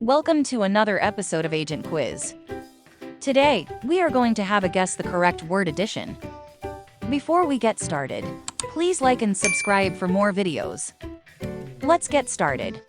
Welcome to another episode of Agent Quiz. Today, we are going to have a guess the correct word addition. Before we get started, please like and subscribe for more videos. Let's get started.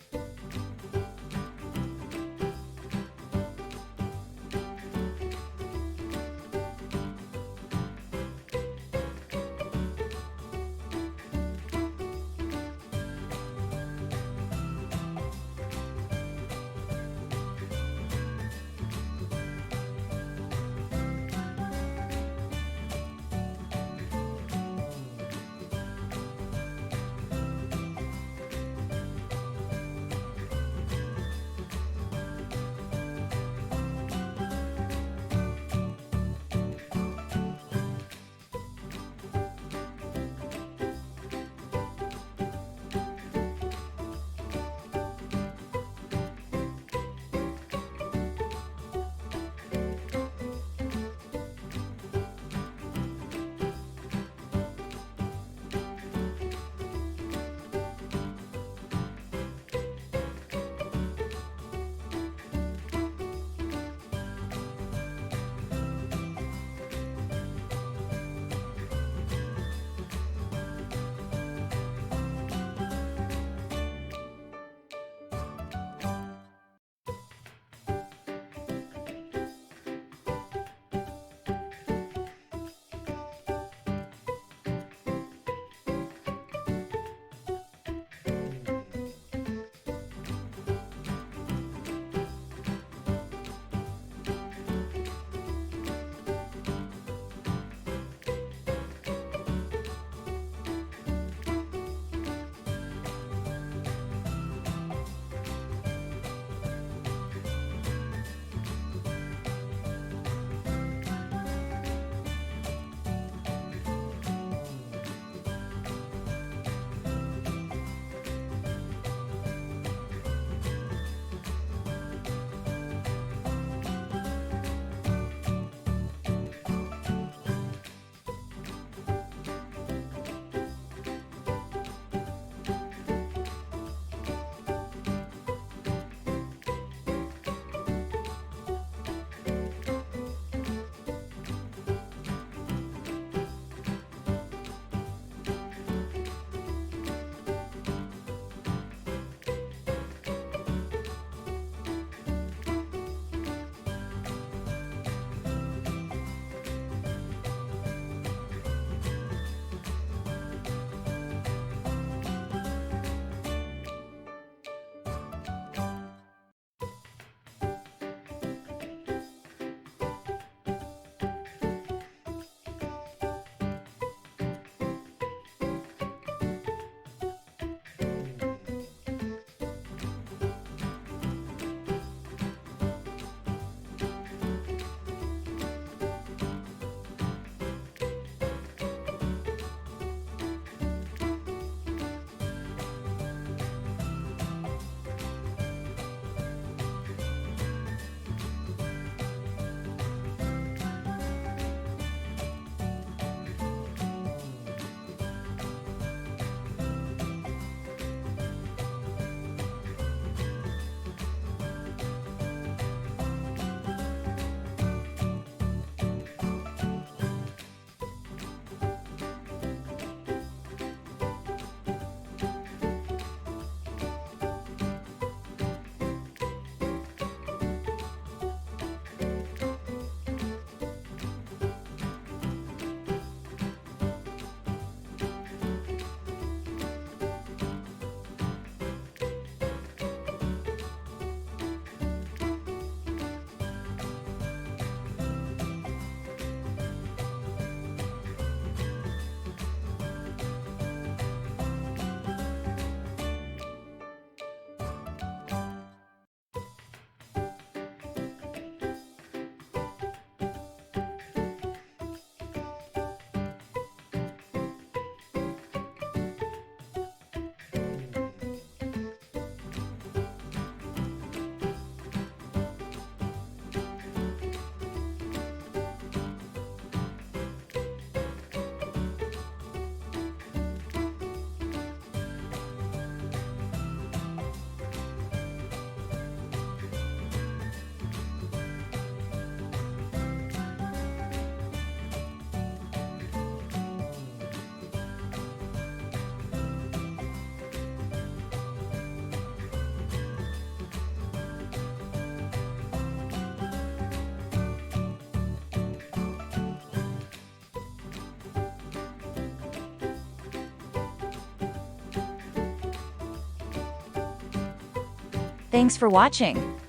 Thanks for watching.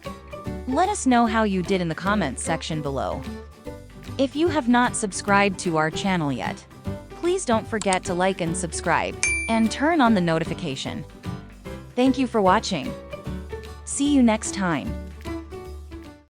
Let us know how you did in the comments section below. If you have not subscribed to our channel yet, please don't forget to like and subscribe, and turn on the notification. Thank you for watching. See you next time.